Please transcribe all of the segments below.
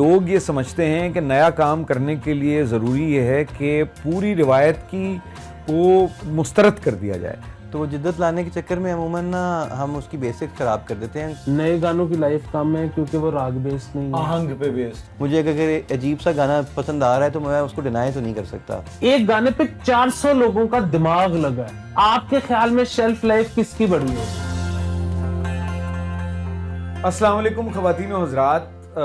لوگ یہ سمجھتے ہیں کہ نیا کام کرنے کے لیے ضروری یہ ہے کہ پوری روایت کی کو مسترد کر دیا جائے. تو وہ جدت لانے کے چکر میں عموماً ہم اس کی بیسک خراب کر دیتے ہیں. نئے گانوں کی لائف کم ہے کیونکہ وہ راگ بیسڈ نہیں ہے, آہنگ پہ بیسڈ. مجھے اگر عجیب سا گانا پسند آ رہا ہے تو میں اس کو ڈینائی تو نہیں کر سکتا. ایک گانے پہ 400 لوگوں کا دماغ لگا ہے. آپ کے خیال میں شیلف لائف کس کی بڑی ہے؟ السلام علیکم خواتین و حضرات,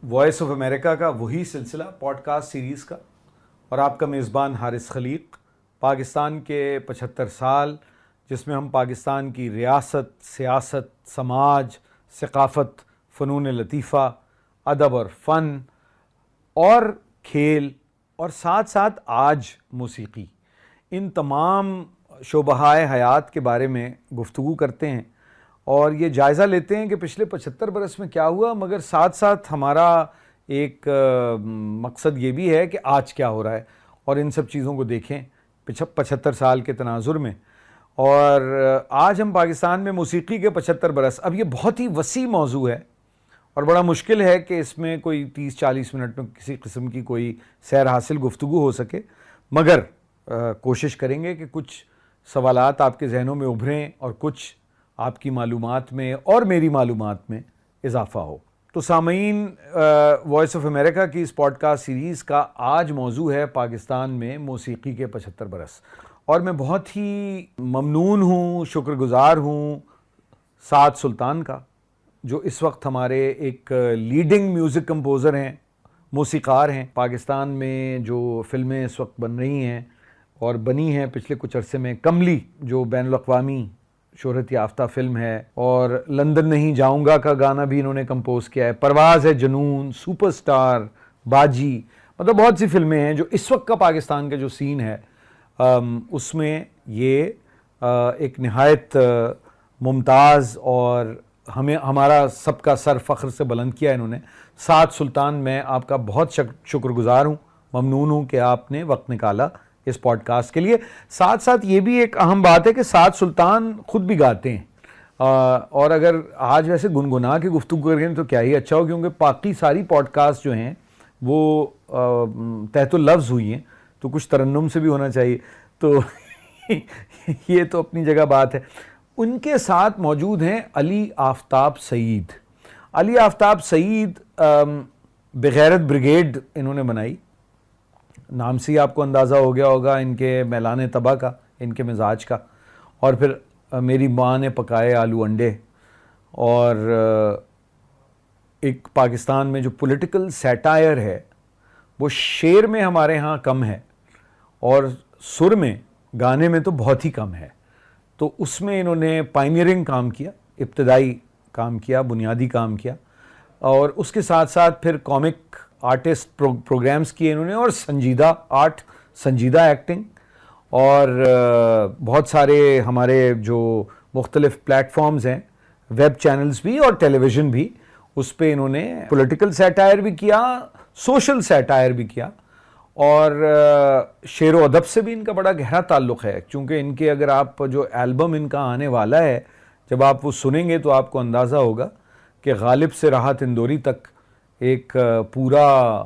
وائس آف امریکہ کا وہی سلسلہ پوڈ کاسٹ سیریز کا, اور آپ کا میزبان حارث خلیق. پاکستان کے 75 سال جس میں ہم پاکستان کی ریاست, سیاست, سماج, ثقافت, فنون لطیفہ, ادب اور فن اور کھیل اور ساتھ ساتھ آج موسیقی, ان تمام شعبہائے حیات کے بارے میں گفتگو کرتے ہیں اور یہ جائزہ لیتے ہیں کہ پچھلے 75 برس میں کیا ہوا, مگر ساتھ ساتھ ہمارا ایک مقصد یہ بھی ہے کہ آج کیا ہو رہا ہے اور ان سب چیزوں کو دیکھیں 75 سال کے تناظر میں. اور آج ہم پاکستان میں موسیقی کے 75 برس, اب یہ بہت ہی وسیع موضوع ہے اور بڑا مشکل ہے کہ اس میں کوئی 30-40 منٹ میں کسی قسم کی کوئی سیر حاصل گفتگو ہو سکے, مگر کوشش کریں گے کہ کچھ سوالات آپ کے ذہنوں میں ابھریں اور کچھ آپ کی معلومات میں اور میری معلومات میں اضافہ ہو. تو سامعین, وائس آف امریکہ کی اس پوڈ کاسٹ سیریز کا آج موضوع ہے پاکستان میں موسیقی کے 75 برس, اور میں بہت ہی ممنون ہوں, شکر گزار ہوں سعد سلطان کا, جو اس وقت ہمارے ایک لیڈنگ میوزک کمپوزر ہیں, موسیقار ہیں. پاکستان میں جو فلمیں اس وقت بن رہی ہیں اور بنی ہیں پچھلے کچھ عرصے میں, کملی جو بین الاقوامی شہرت یافتہ فلم ہے, اور لندن نہیں جاؤں گا کا گانا بھی انہوں نے کمپوز کیا ہے, پرواز ہے جنون, سپر سٹار, باجی, مطلب بہت سی فلمیں ہیں جو اس وقت کا پاکستان کا جو سین ہے اس میں یہ ایک نہایت ممتاز اور ہمارا سب کا سر فخر سے بلند کیا انہوں نے. سعد سلطان, میں آپ کا بہت شکر گزار ہوں, ممنون ہوں کہ آپ نے وقت نکالا اس پوڈ کاسٹ کے لیے. ساتھ ساتھ یہ بھی ایک اہم بات ہے کہ سعد سلطان خود بھی گاتے ہیں, اور اگر آج ویسے گنگنا کے گفتگو کریں تو کیا ہی اچھا ہو, کیونکہ باقی ساری پوڈ کاسٹ جو ہیں وہ تحت اللفظ ہوئی ہیں, تو کچھ ترنم سے بھی ہونا چاہیے, تو یہ تو اپنی جگہ بات ہے. ان کے ساتھ موجود ہیں علی آفتاب سعید. علی آفتاب سعید بغیرت بریگیڈ انہوں نے بنائی, نام سے ہی آپ کو اندازہ ہو گیا ہوگا ان کے میلان طبع کا, ان کے مزاج کا. اور پھر میری ماں نے پکائے آلو انڈے, اور ایک پاکستان میں جو پولیٹیکل سیٹائر ہے وہ شعر میں ہمارے ہاں کم ہے اور سر میں, گانے میں تو بہت ہی کم ہے. تو اس میں انہوں نے پائنیئرنگ کام کیا, ابتدائی کام کیا, بنیادی کام کیا, اور اس کے ساتھ ساتھ پھر کامک آرٹسٹ پروگرامز کیے انہوں نے, اور سنجیدہ آرٹ, سنجیدہ ایکٹنگ, اور بہت سارے ہمارے جو مختلف پلیٹ فارمز ہیں, ویب چینلز بھی اور ٹیلی ویژن بھی, اس پہ انہوں نے پولیٹیکل سیٹائر بھی کیا, سوشل سیٹائر بھی کیا, اور شعر و ادب سے بھی ان کا بڑا گہرا تعلق ہے. چونکہ ان کے اگر آپ جو البم ان کا آنے والا ہے, جب آپ وہ سنیں گے تو آپ کو اندازہ ہوگا کہ غالب سے راحت اندوری تک ایک پورا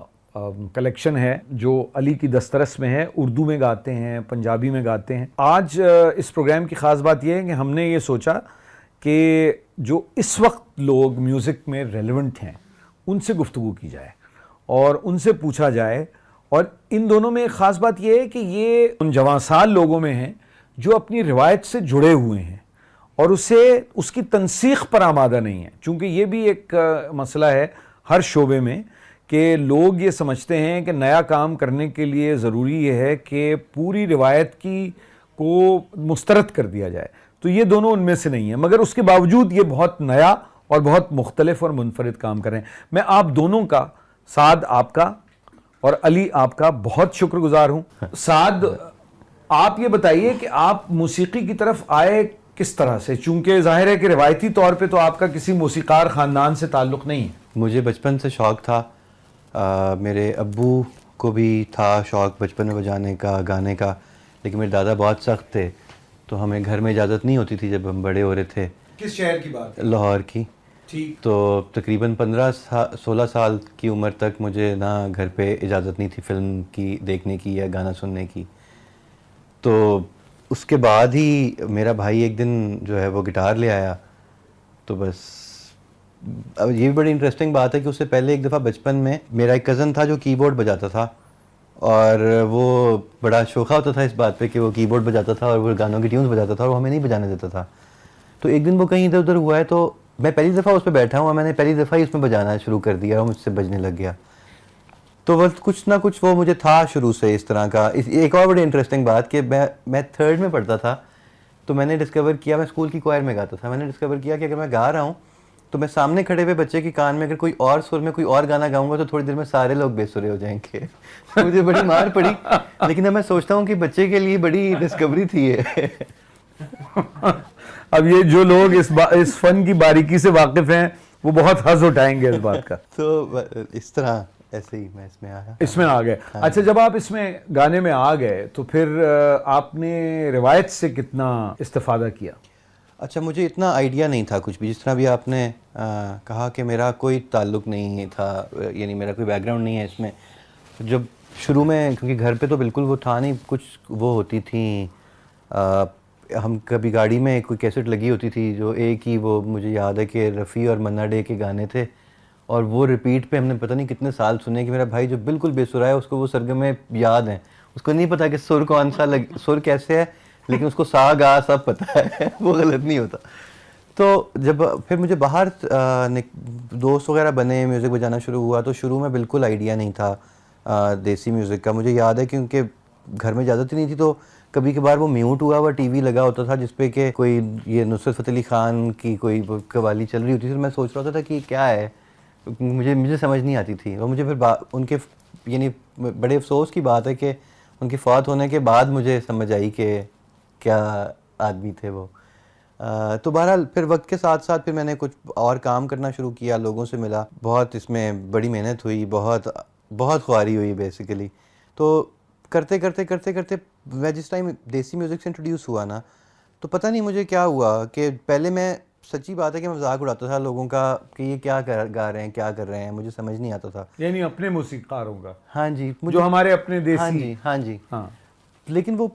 کلیکشن ہے جو علی کی دسترس میں ہے. اردو میں گاتے ہیں, پنجابی میں گاتے ہیں. آج اس پروگرام کی خاص بات یہ ہے کہ ہم نے یہ سوچا کہ جو اس وقت لوگ میوزک میں ریلیونٹ ہیں ان سے گفتگو کی جائے اور ان سے پوچھا جائے. اور ان دونوں میں ایک خاص بات یہ ہے کہ یہ ان جوان سال لوگوں میں ہیں جو اپنی روایت سے جڑے ہوئے ہیں اور اس کی تنسیخ پر آمادہ نہیں ہے. چونکہ یہ بھی ایک مسئلہ ہے ہر شعبے میں کہ لوگ یہ سمجھتے ہیں کہ نیا کام کرنے کے لیے ضروری یہ ہے کہ پوری روایت کی کو مسترد کر دیا جائے. تو یہ دونوں ان میں سے نہیں ہیں, مگر اس کے باوجود یہ بہت نیا اور بہت مختلف اور منفرد کام کر رہے ہیں. میں آپ دونوں کا, سعد آپ کا اور علی آپ کا, بہت شکر گزار ہوں. سعد, آپ یہ بتائیے کہ آپ موسیقی کی طرف آئے کس طرح سے, چونکہ ظاہر ہے کہ روایتی طور پہ تو آپ کا کسی موسیقار خاندان سے تعلق نہیں ہے. مجھے بچپن سے شوق تھا, میرے ابو کو بھی تھا شوق بچپن میں بجانے کا, گانے کا, لیکن میرے دادا بہت سخت تھے تو ہمیں گھر میں اجازت نہیں ہوتی تھی جب ہم بڑے ہو رہے تھے. کس شہر کی بات ہے؟ لاہور کی. ٹھیک. تو تقریباً 16 سال کی عمر تک مجھے نہ گھر پہ اجازت نہیں تھی فلم کی دیکھنے کی یا گانا سننے کی. تو اس کے بعد ہی میرا بھائی ایک دن جو ہے وہ گٹار لے آیا. تو بس اب یہ بھی بڑی انٹرسٹنگ بات ہے کہ اس سے پہلے ایک دفعہ بچپن میں میرا ایک کزن تھا جو کی بورڈ بجاتا تھا, اور وہ بڑا شوخہ ہوتا تھا اس بات پہ کہ وہ کی بورڈ بجاتا تھا اور وہ گانوں کی ٹیونز بجاتا تھا اور وہ ہمیں نہیں بجانے دیتا تھا. تو ایک دن وہ کہیں ادھر ادھر ہوا ہے تو میں پہلی دفعہ اس پہ بیٹھا ہوں اور میں نے پہلی دفعہ ہی اس میں بجانا شروع کر دیا اور مجھ سے بجنے لگ گیا. تو بس کچھ نہ کچھ وہ مجھے تھا شروع سے اس طرح کا. ایک اور بڑی انٹرسٹنگ بات کہ میں 3rd میں پڑھتا تھا تو میں نے ڈسکور کیا, میں اسکول کی کوائر میں گاتا تھا, میں نے ڈسکور کیا کہ اگر میں گا رہا ہوں تو میں سامنے کھڑے ہوئے بچے کے کان میں اگر کوئی اور سر میں کوئی اور گانا گاؤں گا تو تھوڑی دیر میں سارے لوگ بے سرے ہو جائیں گے. مجھے بڑی مار پڑی, لیکن اب میں سوچتا ہوں کہ بچے کے لیے بڑی ڈسکوری تھی یہ. اب یہ جو لوگ اس فن کی باریکی سے واقف ہیں وہ بہت حظ اٹھائیں گے اس بات کا. تو اس طرح ایسے ہی میں اس میں آ گئے. اچھا, جب آپ اس میں گانے میں آ گئے تو پھر آپ نے روایت سے کتنا استفادہ کیا؟ اچھا, مجھے اتنا آئیڈیا نہیں تھا کچھ بھی, جس طرح بھی آپ نے کہا کہ میرا کوئی تعلق نہیں تھا, یعنی میرا کوئی بیک گراؤنڈ نہیں ہے اس میں. جب شروع میں کیونکہ گھر پہ تو بالکل وہ تھا نہیں, کچھ وہ ہوتی تھیں, ہم کبھی گاڑی میں کوئی کیسٹ لگی ہوتی تھی جو ایک ہی, وہ مجھے یاد ہے کہ رفیع اور منا ڈے کے گانے تھے اور وہ ریپیٹ پہ ہم نے پتہ نہیں کتنے سال سنے کہ میرا بھائی جو بالکل بے سرا ہے اس کو وہ سرگمیں یاد ہیں, اس کو نہیں پتا کہ سر کون سا سر کیسے ہے, لیکن اس کو سا گا سب پتہ ہے, وہ غلط نہیں ہوتا. تو جب پھر مجھے باہر دوست وغیرہ بنے, میوزک بجانا شروع ہوا, تو شروع میں بالکل آئیڈیا نہیں تھا دیسی میوزک کا. مجھے یاد ہے کیونکہ گھر میں اجازت ہی نہیں تھی تو کبھی کبھار وہ میوٹ ہوا ہوا ٹی وی لگا ہوتا تھا جس پہ کہ کوئی یہ نصرت فتح علی خان کی کوئی قوالی چل رہی ہوتی تھی. میں سوچ رہا ہوتا تھا کہ کیا ہے, مجھے سمجھ نہیں آتی تھی. اور مجھے پھر ان کے یعنی بڑے افسوس کی بات ہے کہ ان کی فوت ہونے کے بعد مجھے سمجھ آئی کہ کیا آدمی تھے وہ. تو بہرحال پھر وقت کے ساتھ ساتھ پھر میں نے کچھ اور کام کرنا شروع کیا, لوگوں سے ملا, بہت اس میں بڑی محنت ہوئی, بہت خواری ہوئی بیسیکلی. تو کرتے کرتے میں جس ٹائم دیسی میوزک سے انٹروڈیوس ہوا نا, تو پتہ نہیں مجھے کیا ہوا کہ پہلے میں, سچی بات ہے کہ میں مذاق اڑاتا تھا لوگوں کا کہ یہ کیا گا رہے ہیں, کیا کر رہے ہیں, مجھے سمجھ نہیں آتا تھا. یعنی اپنے موسیقاروں کا؟ ہاں جی, جو ہمارے اپنے دیسی. ہاں جی. لیکن وہ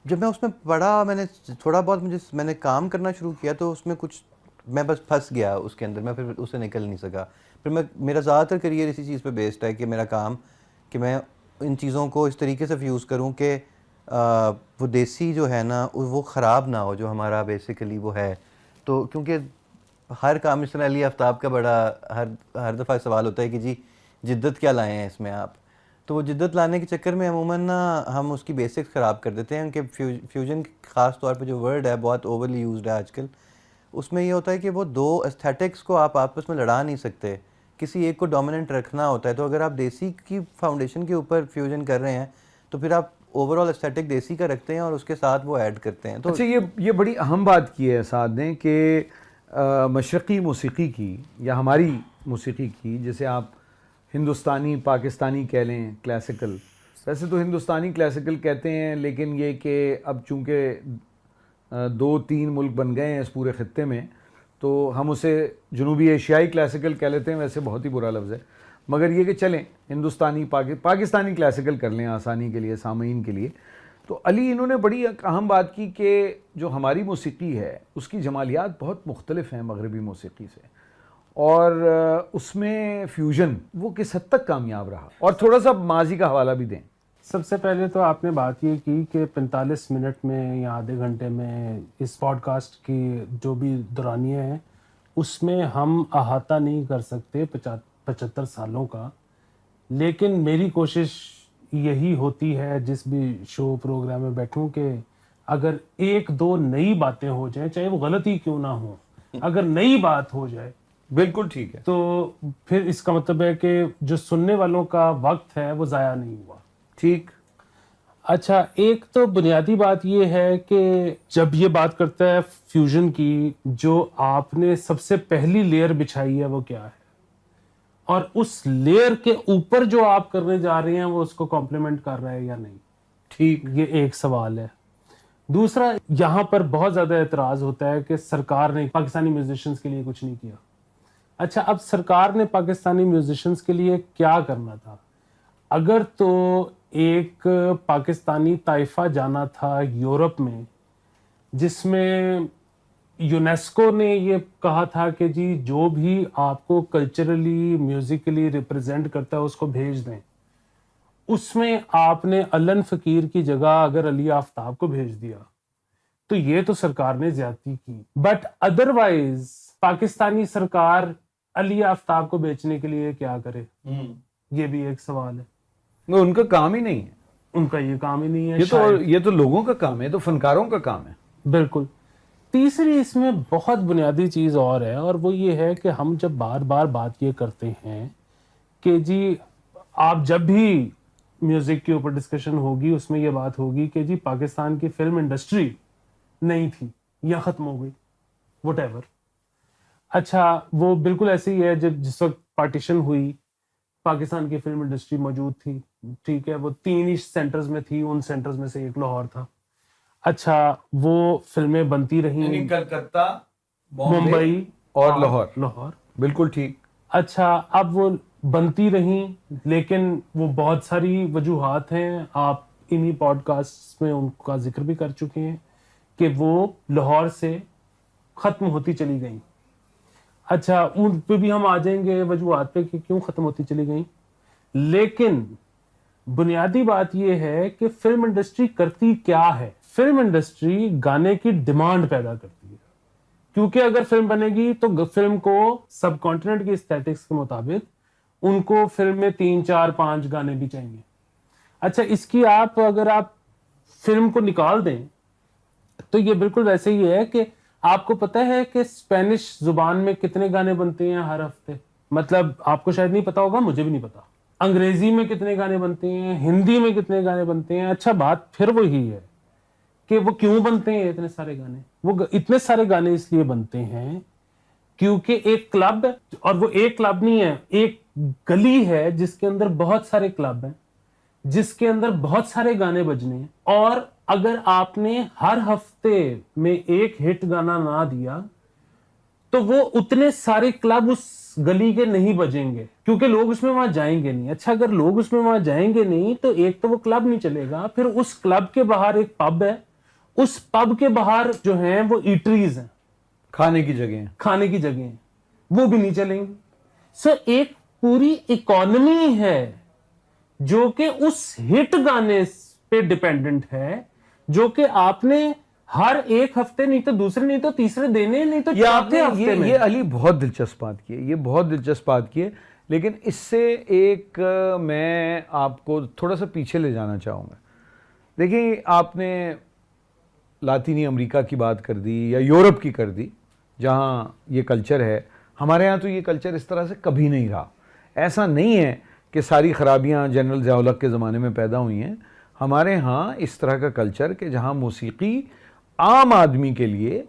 جب میں اس میں پڑھا, میں نے تھوڑا بہت میں نے کام کرنا شروع کیا تو اس میں کچھ میں بس پھنس گیا اس کے اندر, میں پھر اس سے نکل نہیں سکا. پھر میرا زیادہ تر کریئر اسی چیز پہ بیسڈ ہے کہ میرا کام کہ میں ان چیزوں کو اس طریقے سے فیوز کروں کہ وہ دیسی جو ہے نا وہ خراب نہ ہو, جو ہمارا بیسیکلی وہ ہے. تو کیونکہ ہر کام مصر علی آفتاب کا بڑا ہر دفعہ سوال ہوتا ہے کہ جی جدت کیا لائے ہیں اس میں آپ. تو وہ جدت لانے کے چکر میں عموماً نا ہم اس کی بیسکس خراب کر دیتے ہیں. کہ فیوژن خاص طور پہ جو ورڈ ہے بہت اوورلی یوزڈ ہے آج کل, اس میں یہ ہوتا ہے کہ وہ دو ایستھیٹکس کو آپ آپس میں لڑا نہیں سکتے, کسی ایک کو ڈومیننٹ رکھنا ہوتا ہے. تو اگر آپ دیسی کی فاؤنڈیشن کے اوپر فیوژن کر رہے ہیں تو پھر آپ اوور آل ایستھیٹک دیسی کا رکھتے ہیں اور اس کے ساتھ وہ ایڈ کرتے ہیں. تو اچھا, یہ بڑی اہم بات کی ہے سعد نے کہ مشرقی موسیقی کی یا ہماری موسیقی کی, جیسے آپ ہندوستانی پاکستانی کہہ لیں کلاسیکل, ویسے تو ہندوستانی کلاسیکل کہتے ہیں, لیکن یہ کہ اب چونکہ 2-3 ملک بن گئے ہیں اس پورے خطے میں تو ہم اسے جنوبی ایشیائی کلاسیکل کہہ لیتے ہیں. ویسے بہت ہی برا لفظ ہے, مگر یہ کہ چلیں ہندوستانی پاکستانی کلاسیکل کر لیں آسانی کے لیے, سامعین کے لیے. تو علی انہوں نے بڑی اہم بات کی کہ جو ہماری موسیقی ہے اس کی جمالیات بہت مختلف ہیں مغربی موسیقی سے, اور اس میں فیوژن وہ کس حد تک کامیاب رہا, اور تھوڑا سا ماضی کا حوالہ بھی دیں. سب سے پہلے تو آپ نے بات یہ کی کہ 45 منٹ میں یا آدھے گھنٹے میں اس پوڈ کاسٹ کی جو بھی دورانیے ہیں اس میں ہم احاطہ نہیں کر سکتے 75 سالوں کا. لیکن میری کوشش یہی ہوتی ہے جس بھی شو پروگرام میں بیٹھوں کہ اگر 1-2 نئی باتیں ہو جائیں, چاہے وہ غلط ہی کیوں نہ ہو, اگر نئی بات ہو جائے بالکل ٹھیک ہے, تو پھر اس کا مطلب ہے کہ جو سننے والوں کا وقت ہے وہ ضائع نہیں ہوا. ٹھیک. اچھا, ایک تو بنیادی بات یہ ہے کہ جب یہ بات کرتا ہے فیوژن کی, جو آپ نے سب سے پہلی لیئر بچھائی ہے وہ کیا ہے, اور اس لیئر کے اوپر جو آپ کرنے جا رہے ہیں وہ اس کو کمپلیمنٹ کر رہا ہے یا نہیں. ٹھیک, یہ ایک سوال ہے. دوسرا, یہاں پر بہت زیادہ اعتراض ہوتا ہے کہ سرکار نے پاکستانی میوزیشنز کے لیے کچھ نہیں کیا. اچھا اب سرکار نے پاکستانی میوزیشنز کے لیے کیا کرنا تھا؟ اگر تو ایک پاکستانی طائفہ جانا تھا یورپ میں جس میں یونیسکو نے یہ کہا تھا کہ جی جو بھی آپ کو کلچرلی میوزیکلی ریپرزینٹ کرتا ہے اس کو بھیج دیں، اس میں آپ نے علن فقیر کی جگہ اگر علی آفتاب کو بھیج دیا تو یہ تو سرکار نے زیادتی کی. بٹ ادروائز پاکستانی سرکار علی آفتاب کو بیچنے کے لیے کیا کرے؟ یہ بھی ایک سوال ہے. وہ ان کا کام ہی نہیں ہے، ان کا یہ کام ہی نہیں ہے. یہ تو لوگوں کا کام ہے، تو فنکاروں کا کام ہے. بالکل. تیسری اس میں بہت بنیادی چیز اور ہے، اور وہ یہ ہے کہ ہم جب بار بار بات یہ کرتے ہیں کہ جی آپ جب بھی میوزک کے اوپر ڈسکشن ہوگی اس میں یہ بات ہوگی کہ جی پاکستان کی فلم انڈسٹری نہیں تھی یا ختم ہو گئی وٹ ایور. اچھا وہ بالکل ایسے ہی ہے جس وقت پارٹیشن ہوئی پاکستان کی فلم انڈسٹری موجود تھی، ٹھیک ہے، وہ 3 سینٹرز میں تھی، ان سینٹرز میں سے ایک لاہور تھا. اچھا وہ فلمیں بنتی رہیں کلکتہ، ممبئی اور لاہور. بالکل ٹھیک. اچھا اب وہ بنتی رہیں لیکن وہ بہت ساری وجوہات ہیں، آپ انہی پوڈ کاسٹ میں ان کا ذکر بھی کر چکے ہیں کہ وہ لاہور سے ختم ہوتی چلی گئیں. اچھا ان پہ بھی ہم آ جائیں گے وجوہات پہ کہ کیوں ختم ہوتی چلی گئیں. لیکن بنیادی بات یہ ہے کہ فلم انڈسٹری کرتی کیا ہے؟ فلم انڈسٹری گانے کی ڈیمانڈ پیدا کرتی ہے، کیونکہ اگر فلم بنے گی تو فلم کو سب کانٹیننٹ کی اسٹیٹکس کے مطابق ان کو فلم میں 3 4 5 گانے بھی چاہیے. اچھا اس کی اگر آپ فلم کو نکال دیں تو یہ بالکل ویسے ہی ہے کہ آپ کو پتہ ہے کہ اسپینش زبان میں کتنے گانے بنتے ہیں ہر ہفتے؟ مطلب آپ کو شاید نہیں پتا ہوگا، مجھے بھی نہیں پتا. انگریزی میں کتنے گانے بنتے ہیں، ہندی میں کتنے گانے بنتے ہیں. اچھا بات پھر وہی ہے کہ وہ کیوں بنتے ہیں اتنے سارے گانے؟ وہ اتنے سارے گانے اس لیے بنتے ہیں کیونکہ ایک کلب، اور وہ ایک کلب نہیں ہے، ایک گلی ہے جس کے اندر بہت سارے کلب ہیں، جس کے اندر بہت سارے گانے بجنے ہیں، اور اگر آپ نے ہر ہفتے میں ایک ہٹ گانا نہ دیا تو وہ اتنے سارے کلب اس گلی کے نہیں بجیں گے کیونکہ لوگ اس میں وہاں جائیں گے نہیں. اچھا اگر لوگ اس میں وہاں جائیں گے نہیں تو ایک تو وہ کلب نہیں چلے گا، پھر اس کلب کے باہر ایک پب ہے، اس پب کے باہر جو ہیں وہ ایٹریز ہیں، کھانے کی جگہیں ہیں، وہ بھی نہیں چلیں گے. سو ایک پوری اکانومی ہے جو کہ اس ہٹ گانے پہ ڈیپینڈنٹ ہے، جو کہ آپ نے ہر ایک ہفتے نہیں تو دوسرے نہیں تو تیسرے دینے، نہیں تو چوتھے ہفتے میں. یہ علی بہت دلچسپ بات کی ہے، لیکن اس سے ایک میں آپ کو تھوڑا سا پیچھے لے جانا چاہوں گا. دیکھیں آپ نے لاطینی امریکہ کی بات کر دی یا یورپ کی کر دی جہاں یہ کلچر ہے. ہمارے ہاں تو یہ کلچر اس طرح سے کبھی نہیں رہا. ایسا نہیں ہے کہ ساری خرابیاں جنرل ضیاء الحق کے زمانے میں پیدا ہوئی ہیں. ہمارے ہاں اس طرح کا کلچر کہ جہاں موسیقی عام آدمی کے لیے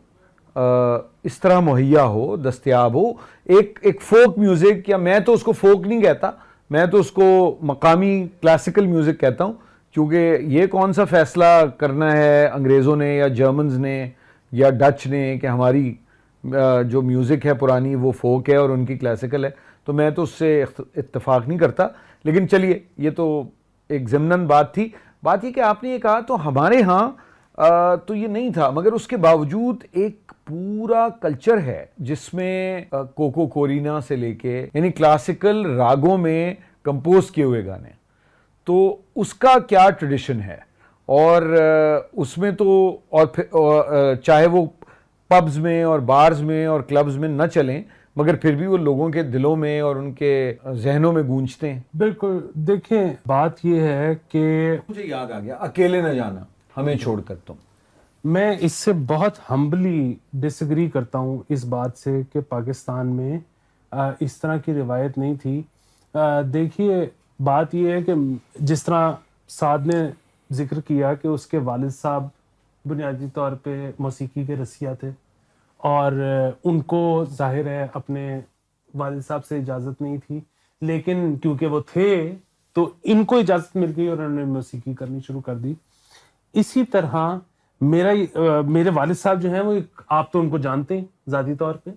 اس طرح مہیا ہو، دستیاب ہو، ایک فوک میوزک، یا میں تو اس کو فوک نہیں کہتا، میں تو اس کو مقامی کلاسیکل میوزک کہتا ہوں، کیونکہ یہ کون سا فیصلہ کرنا ہے انگریزوں نے یا جرمنز نے یا ڈچ نے کہ ہماری جو میوزک ہے پرانی وہ فوک ہے اور ان کی کلاسیکل ہے. تو میں تو اس سے اتفاق نہیں کرتا. لیکن چلیے یہ تو ایک ضمناً بات تھی. بات یہ کہ آپ نے یہ کہا تو ہمارے ہاں تو یہ نہیں تھا، مگر اس کے باوجود ایک پورا کلچر ہے جس میں کوکو کورینا سے لے کے یعنی کلاسیکل راگوں میں کمپوز کیے ہوئے گانے، تو اس کا کیا ٹریڈیشن ہے. اور اس میں تو اور چاہے وہ پبز میں اور بارز میں اور کلبز میں نہ چلیں مگر پھر بھی وہ لوگوں کے دلوں میں اور ان کے ذہنوں میں گونجتے ہیں. بالکل. دیکھیں بات یہ ہے کہ مجھے یاد آ گیا، اکیلے نہ جانا ہمیں چھوڑ کر تم. میں اس سے بہت ہمبلی ڈس ایگری کرتا ہوں اس بات سے کہ پاکستان میں اس طرح کی روایت نہیں تھی. دیکھیے بات یہ ہے کہ جس طرح سعد نے ذکر کیا کہ اس کے والد صاحب بنیادی طور پہ موسیقی کے رسیا تھے اور ان کو ظاہر ہے اپنے والد صاحب سے اجازت نہیں تھی، لیکن کیونکہ وہ تھے تو ان کو اجازت مل گئی اور انہوں نے موسیقی کرنی شروع کر دی. اسی طرح میرے والد صاحب جو ہیں وہ آپ تو ان کو جانتے ہیں ذاتی طور پہ،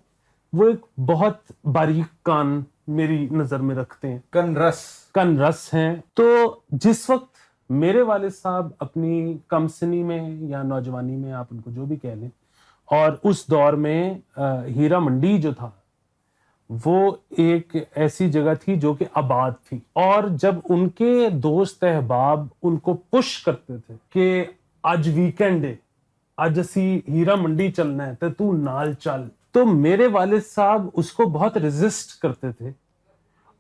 وہ ایک بہت باریک کان میری نظر میں رکھتے ہیں, کن رس ہیں. تو جس وقت میرے والد صاحب اپنی کم سنی میں یا نوجوانی میں, آپ ان کو جو بھی کہہ لیں, اور اس دور میں ہیرا منڈی جو تھا وہ ایک ایسی جگہ تھی جو کہ آباد تھی, اور جب ان کے دوست احباب ان کو پش کرتے تھے کہ آج ویکینڈ ہے, آج اسی ہیرا منڈی چلنا ہے تو نال چل, تو میرے والد صاحب اس کو بہت ریزسٹ کرتے تھے.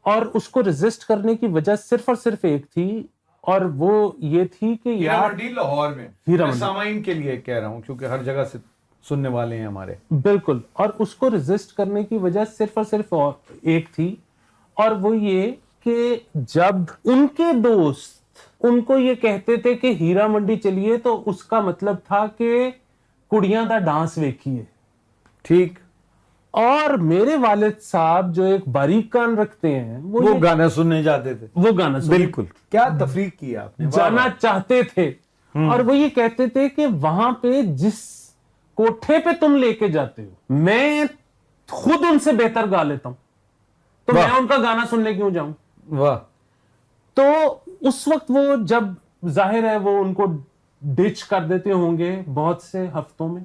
اور اس کو ریزسٹ کرنے کی وجہ صرف اور صرف ایک تھی, اور وہ یہ تھی کہ ہیرا منڈی لاہور میں, ہیرا منڈی سامعین کے لیے کہہ رہا ہوں کیونکہ ہر جگہ سے سننے والے ہیں ہمارے. بالکل, اور اس کو ریزسٹ کرنے کی وجہ صرف اور صرف ایک تھی, اور وہ یہ کہ جب ان کے دوست ان کو یہ کہتے تھے کہ ہیرا منڈی چلیے, تو اس کا مطلب تھا کہ کڑیاں دا ڈانس ویکھیے. ٹھیک. اور میرے والد صاحب جو ایک باریک کان رکھتے ہیں وہ گانا سننے جاتے تھے, وہ گانا بالکل. کیا تفریق کیا آپ نے, جانا چاہتے تھے. اور وہ یہ کہتے تھے کہ وہاں پہ جس کوٹھے پہ تم لے کے جاتے ہو میں خود ان سے بہتر گا لیتا ہوں, تو میں ان کا گانا سننے کیوں جاؤں. واہ. تو اس وقت وہ جب ظاہر ہے وہ ان کو ڈچ کر دیتے ہوں گے بہت سے ہفتوں میں,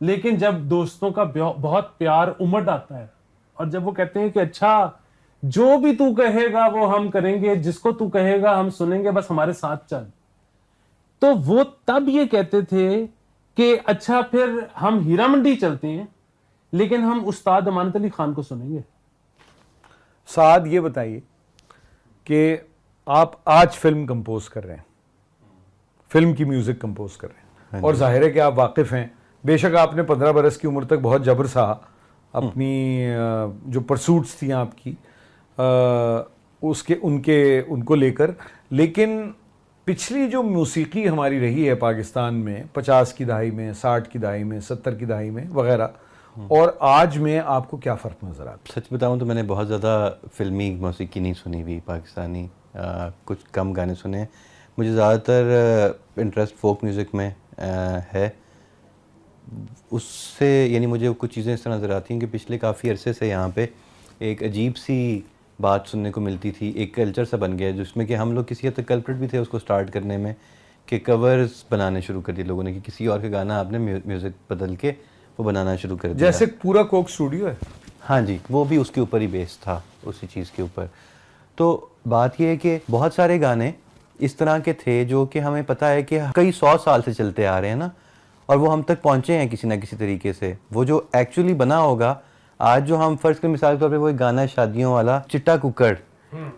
لیکن جب دوستوں کا بہت پیار امٹ آتا ہے, اور جب وہ کہتے ہیں کہ اچھا جو بھی تو کہے گا وہ ہم کریں گے, جس کو تو کہے گا ہم سنیں گے, بس ہمارے ساتھ چل, تو وہ تب یہ کہتے تھے کہ اچھا پھر ہم ہیرا منڈی چلتے ہیں, لیکن ہم استاد امانت علی خان کو سنیں گے. سعد یہ بتائیے کہ آپ آج فلم کمپوز کر رہے ہیں, فلم کی میوزک کمپوز کر رہے ہیں, اور ظاہر ہے کہ آپ واقف ہیں, بے شک آپ نے 15 برس کی عمر تک بہت جبر سہا اپنی جو پرسوٹس تھیں آپ کی ان کو لے کر, لیکن پچھلی جو موسیقی ہماری رہی ہے پاکستان میں 50 کی دہائی میں, 60 کی دہائی میں, 70 کی دہائی میں وغیرہ, اور آج میں آپ کو کیا فرق نظر آتا ہے؟ سچ بتاؤں تو میں نے بہت زیادہ فلمی موسیقی نہیں سنی ہوئی پاکستانی, کچھ کم گانے سنے ہیں. مجھے زیادہ تر انٹرسٹ فوک میوزک میں ہے. اس سے یعنی مجھے کچھ چیزیں اس طرح نظر آتی ہیں کہ پچھلے کافی عرصے سے یہاں پہ ایک عجیب سی بات سننے کو ملتی تھی, ایک کلچر سا بن گیا جس میں کہ ہم لوگ کسی حد تک کلپریٹ بھی تھے اس کو سٹارٹ کرنے میں, کہ کورز بنانے شروع کر دیے لوگوں نے, کہ کسی اور کا گانا آپ نے میوزک بدل کے وہ بنانا شروع کر دیا. جیسے پورا کوک اسٹوڈیو ہے. ہاں جی, وہ بھی اس کے اوپر ہی بیس تھا, اسی چیز کے اوپر. تو بات یہ ہے کہ بہت سارے گانے اس طرح کے تھے جو کہ ہمیں پتہ ہے کہ کئی 100 سال سے چلتے آ رہے ہیں نا, اور وہ ہم تک پہنچے ہیں کسی نہ کسی طریقے سے. وہ جو ایکچولی بنا ہوگا آج, جو ہم فرض کریں مثال کے طور پہ وہ ایک گانا ہے شادیوں والا چٹا ککڑ,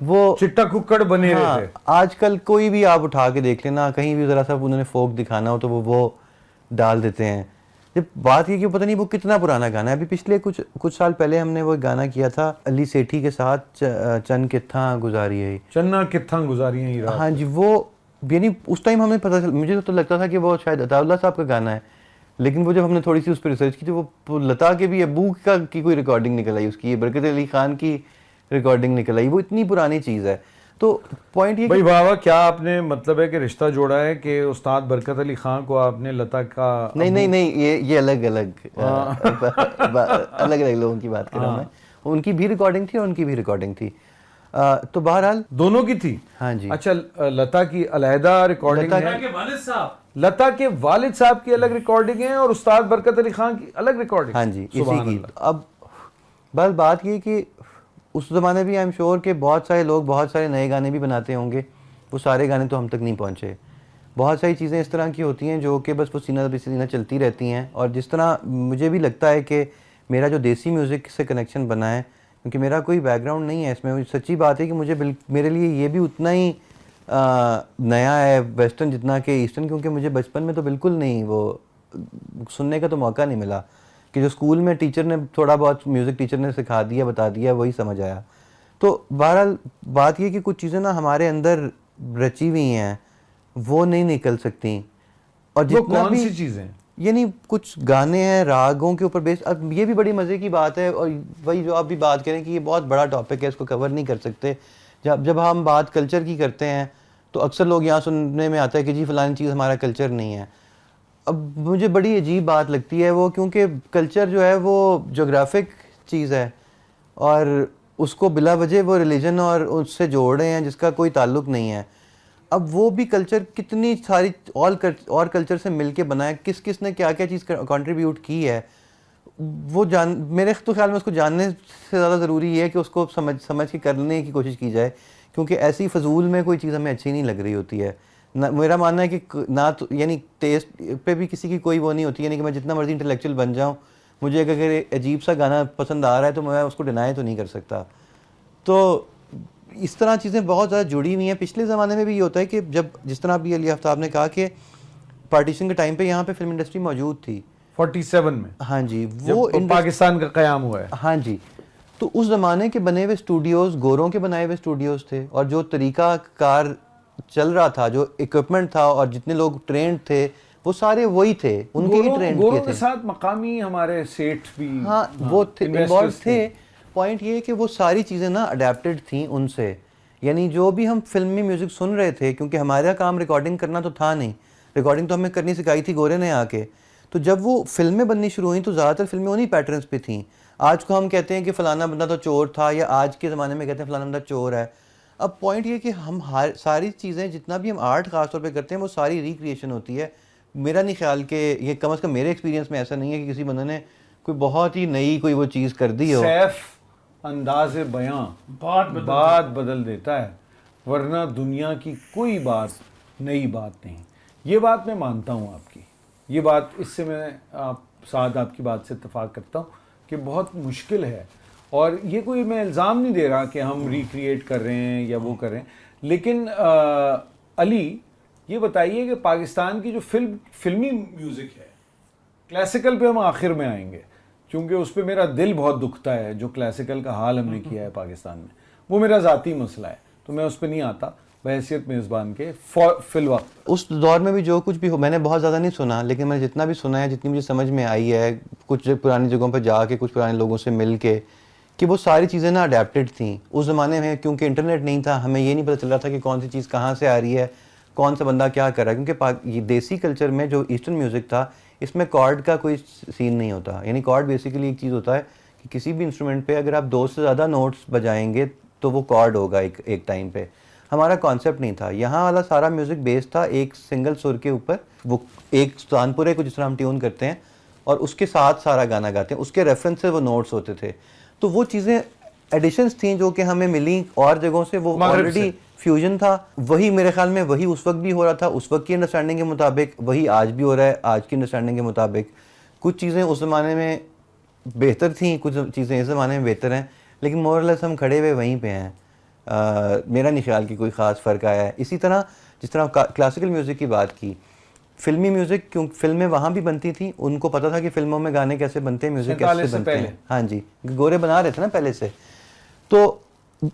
وہ چٹا ککڑ بنے رہے تھے. آج کل کوئی بھی آپ اٹھا کے دیکھ لینا, کہیں بھی ذرا سا انہوں نے فوک دکھانا ہو تو وہ ڈال دیتے ہیں. جب بات یہ کہ پتہ نہیں وہ کتنا پرانا گانا ہے. ابھی پچھلے کچھ سال پہلے ہم نے وہ گانا کیا تھا علی سیٹھی کے ساتھ, چن کتھاں گزاری ہے, چنا کتھاں گزاری ہیں. ہاں جی, وہ یعنی اس ٹائم ہمیں پتہ مجھے تو لگتا تھا کہ وہ شاید عطا اللہ صاحب کا گانا ہے, لیکن وہ جب ہم نے تھوڑی سی اس پہ ریسرچ کی تو وہ لتا کے بھی ابو کی کوئی ریکارڈنگ نکل آئی, اس کی برکت علی خان کی ریکارڈنگ نکل آئی. وہ اتنی پرانی چیز ہے. تو پوائنٹ یہ بھائی واہ, کیا آپ نے مطلب ہے کہ رشتہ جوڑا ہے کہ استاد برکت علی خان کو آپ نے لتا کا؟ نہیں, یہ الگ لوگوں کی بات کر رہا ہوں میں. ان کی بھی ریکارڈنگ تھی اور ان کی بھی ریکارڈنگ تھی. تو بہرحال دونوں کی تھی. ہاں جی. اچھا, لتا کی علیحدہ ریکارڈنگ ہے, لتا کے والد صاحب کی الگ ریکارڈنگ ہے, اور استاد برکت علی خان کی الگ ریکارڈنگ. ہاں جی, اسی کی. اب بس بات یہ کہ اس زمانے بھی آئی ایم شیور کہ بہت سارے لوگ بہت سارے نئے گانے بھی بناتے ہوں گے, وہ سارے گانے تو ہم تک نہیں پہنچے. بہت ساری چیزیں اس طرح کی ہوتی ہیں جو کہ بس وہ سینہ چلتی رہتی ہیں. اور جس طرح مجھے بھی لگتا ہے کہ میرا جو دیسی میوزک سے کنیکشن بنا ہے, کیونکہ میرا کوئی بیک گراؤنڈ نہیں ہے اس میں, سچی بات ہے کہ میرے لیے یہ بھی اتنا ہی نیا ہے ویسٹرن جتنا کہ ایسٹرن, کیونکہ مجھے بچپن میں تو بالکل نہیں وہ سننے کا تو موقع نہیں ملا, کہ جو اسکول میں ٹیچر نے تھوڑا بہت میوزک ٹیچر نے سکھا دیا بتا دیا وہی سمجھ آیا. تو بہرحال بات یہ کہ کچھ چیزیں نا ہمارے اندر رچی ہوئی ہیں, وہ نہیں نکل سکتی. اور جتنا بھی سی چیزیں یعنی کچھ گانے ہیں راگوں کے اوپر بیس. اب یہ بھی بڑی مزے کی بات ہے, اور وہی جو آپ بھی بات کریں کہ یہ بہت بڑا ٹاپک ہے, اس کو کور نہیں کر سکتے. جب ہم بات کلچر کی کرتے ہیں تو اکثر لوگ یہاں سننے میں آتا ہے کہ جی فلانی چیز ہمارا کلچر نہیں ہے. اب مجھے بڑی عجیب بات لگتی ہے وہ, کیونکہ کلچر جو ہے وہ جغرافک چیز ہے اور اس کو بلا وجہ وہ ریلیجن اور اس سے جوڑ رہے ہیں جس کا کوئی تعلق نہیں ہے. اب وہ بھی کلچر کتنی ساری اور کلچر سے مل کے بنا ہے, کس کس نے کیا کیا چیز کنٹریبیوٹ کی ہے, وہ میرے تو خیال میں اس کو جاننے سے زیادہ ضروری یہ ہے کہ اس کو سمجھ کے کرنے کی کوشش کی جائے, کیونکہ ایسی فضول میں کوئی چیز ہمیں اچھی نہیں لگ رہی ہوتی ہے. میرا ماننا ہے کہ نہ تو یعنی ٹیسٹ پہ بھی کسی کی کوئی وہ نہیں ہوتی, یعنی کہ میں جتنا مرضی انٹلیکچوئل بن جاؤں, مجھے اگر عجیب سا گانا پسند آ رہا ہے تو میں اس کو ڈینائی تو نہیں کر سکتا. تو اس طرح چیزیں بہت زیادہ جڑی ہوئی ہیں. پچھلے زمانے میں بھی یہ ہوتا ہے کہ جب جس طرح ابھی علی آفتاب نے کہا کہ پارٹیشن کے ٹائم پہ یہاں پہ فلم انڈسٹری موجود تھی 47 میں, ہاں جی, وہ پاکستان کا قیام ہوا ہے. ہاں جی, تو اس زمانے کے بنے ہوئے اسٹوڈیوز گوروں کے بنائے ہوئے اسٹوڈیوز تھے, اور جو طریقہ کار چل رہا تھا, جو اکوپمنٹ تھا اور جتنے لوگ ٹرینڈ تھے وہ سارے وہی تھے, ان کے ہی ٹرینڈ گوروں کے ساتھ مقامی ہمارے سیٹ بھی ہاں وہ انوالو تھے. پوائنٹ یہ ہے کہ وہ ساری چیزیں نا اڈیپٹیڈ تھیں ان سے, یعنی جو بھی ہم فلمی میوزک سن رہے تھے, کیونکہ ہمارا کام ریکارڈنگ کرنا تو تھا نہیں, ریکارڈنگ تو ہمیں کرنی سکھائی تھی گورے نے آ کے. تو جب وہ فلمیں بننی شروع ہوئیں تو زیادہ تر فلمیں انہی پیٹرنز پہ تھیں. آج کو ہم کہتے ہیں کہ فلانا بندہ تو چور تھا, یا آج کے زمانے میں کہتے ہیں فلانا بندہ چور ہے. اب پوائنٹ یہ کہ ہم ساری چیزیں جتنا بھی ہم آرٹ خاص طور پہ کرتے ہیں وہ ساری ریکریشن ہوتی ہے. میرا نہیں خیال کہ یہ کم از کم میرے ایکسپیرینس میں ایسا نہیں ہے کہ کسی بندے نے کوئی بہت ہی نئی کوئی وہ چیز کر دی ہو. سیف انداز بیاں بات بدل دیتا ہے, ورنہ دنیا کی کوئی بات نئی بات نہیں. یہ بات میں مانتا ہوں آپ کی, یہ بات اس سے میں آپ کی بات سے اتفاق کرتا ہوں کہ بہت مشکل ہے. اور یہ کوئی میں الزام نہیں دے رہا کہ ہم ریکریٹ کر رہے ہیں یا وہ کر رہے ہیں, لیکن علی یہ بتائیے کہ پاکستان کی جو فلمی میوزک ہے, کلاسیکل پہ ہم آخر میں آئیں گے چونکہ اس پہ میرا دل بہت دکھتا ہے, جو کلاسیکل کا حال ہم نے کیا ہے پاکستان میں, وہ میرا ذاتی مسئلہ ہے, تو میں اس پہ نہیں آتا بحیثیت میزبان کے فی الوقت. اس دور میں بھی جو کچھ بھی ہو, میں نے بہت زیادہ نہیں سنا, لیکن میں نے جتنا بھی سنا ہے, جتنی مجھے سمجھ میں آئی ہے, کچھ پرانی جگہوں پہ جا کے کچھ پرانے لوگوں سے مل کے, کہ وہ ساری چیزیں نا اڈیپٹیڈ تھیں اس زمانے میں. کیونکہ انٹرنیٹ نہیں تھا, ہمیں یہ نہیں پتہ چل رہا تھا کہ کون سی چیز کہاں سے آ رہی ہے, کون سا بندہ کیا کر رہا ہے. کیونکہ یہ دیسی کلچر میں جو ایسٹرن میوزک تھا, اس میں کارڈ کا کوئی سین نہیں ہوتا. یعنی کارڈ بیسیکلی ایک چیز ہوتا ہے کہ کسی بھی انسٹرومنٹ پہ اگر آپ 2 سے زیادہ نوٹس بجائیں گے تو وہ کارڈ ہوگا ایک ٹائم پہ. ہمارا کانسیپٹ نہیں تھا. یہاں والا سارا میوزک بیس تھا ایک سنگل سر کے اوپر, وہ ایک تانپورے کو جس طرح ہم ٹیون کرتے ہیں اور اس کے ساتھ سارا گانا گاتے ہیں, اس کے ریفرنس سے وہ نوٹس ہوتے تھے. تو وہ چیزیں ایڈیشنز تھیں جو کہ ہمیں ملیں اور جگہوں سے. وہ آلریڈی فیوژن تھا, وہی میرے خیال میں وہی اس وقت بھی ہو رہا تھا, اس وقت کی انڈرسٹینڈنگ کے مطابق, وہی آج بھی ہو رہا ہے آج کی انڈرسٹینڈنگ کے مطابق. کچھ چیزیں اس زمانے میں بہتر تھیں, کچھ چیزیں اس زمانے میں بہتر ہیں, لیکن مور اور لیس ہم کھڑے ہوئے وہیں پہ ہیں. میرا نہیں خیال کہ کوئی خاص فرق آیا ہے. اسی طرح جس طرح کلاسیکل میوزک کی بات کی, فلمی میوزک کیوں فلمیں وہاں بھی بنتی تھیں, ان کو پتہ تھا کہ فلموں میں گانے کیسے بنتے ہیں, میوزک کیسے بنتے ہیں. ہاں جی, گورے بنا رہے تھے نا پہلے سے, تو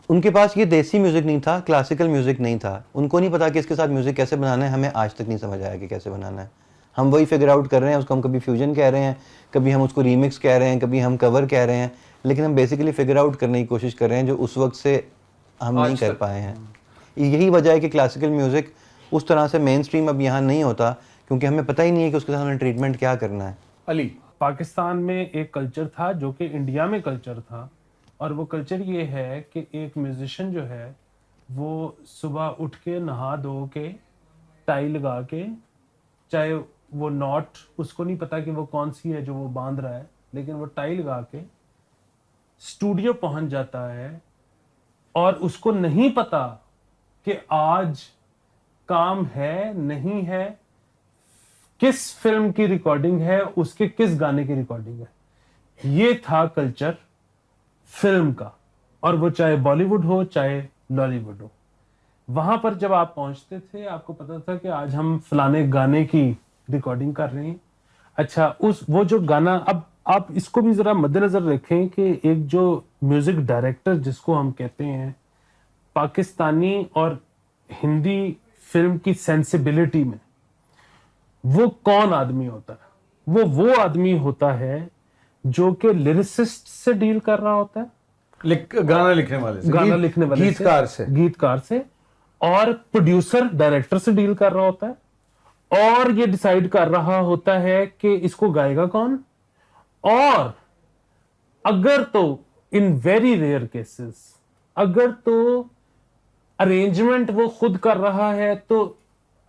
ان کے پاس یہ دیسی میوزک نہیں تھا, کلاسیکل میوزک نہیں تھا. ان کو نہیں پتا کہ اس کے ساتھ میوزک کیسے بنانا ہے. ہمیں آج تک نہیں سمجھ آیا کہ کیسے بنانا ہے. ہم وہی فگر آؤٹ کر رہے ہیں, اس کو ہم کبھی فیوژن کہہ رہے ہیں, کبھی ہم اس کو ریمکس کہہ رہے ہیں, کبھی ہم کور کہہ رہے ہیں, لیکن ہم بیسیکلی فگر آؤٹ کرنے کی کوشش کر رہے ہیں جو اس وقت سے ہم نہیں کر پائے ہیں. یہی وجہ ہے کہ کلاسیکل میوزک اس طرح سے مین اسٹریم اب یہاں نہیں ہوتا, کیونکہ ہمیں پتہ ہی نہیں ہے کہ اس کے ساتھ ہمیں ٹریٹمنٹ کیا کرنا ہے. علی, پاکستان میں ایک کلچر تھا جو کہ انڈیا میں کلچر تھا, اور وہ کلچر یہ ہے کہ ایک میوزیشین جو ہے وہ صبح اٹھ کے نہا دھو کے ٹائی لگا کے, چاہے وہ نوٹ اس کو نہیں پتا کہ وہ کون سی ہے جو وہ باندھ رہا ہے, لیکن وہ ٹائی لگا کے اسٹوڈیو پہنچ جاتا ہے, اور اس کو نہیں پتا کہ آج کام ہے نہیں ہے, کس فلم کی ریکارڈنگ ہے, اس کے کس گانے کی ریکارڈنگ ہے. یہ تھا کلچر فلم کا, اور وہ چاہے بالی ووڈ ہو چاہے لالی ووڈ ہو. وہاں پر جب آپ پہنچتے تھے آپ کو پتا تھا کہ آج ہم فلانے گانے کی ریکارڈنگ کر رہے ہیں. اچھا, وہ جو گانا, اب آپ اس کو بھی ذرا مد نظر رکھیں کہ ایک جو میوزک ڈائریکٹر جس کو ہم کہتے ہیں, پاکستانی اور ہندی فلم کی سینسیبلٹی میں وہ کون آدمی ہوتا ہے؟ وہ آدمی ہوتا ہے جو کہ لیریسسٹ سے ڈیل کر رہا ہوتا ہے, گانا لکھنے والے گیتکار سے, اور پروڈیوسر ڈائریکٹر سے ڈیل کر رہا ہوتا ہے, اور یہ ڈیسائیڈ کر رہا ہوتا ہے کہ اس کو گائے گا کون, اور اگر تو ان ویری ریئر کیسز اگر تو ارینجمنٹ وہ خود کر رہا ہے تو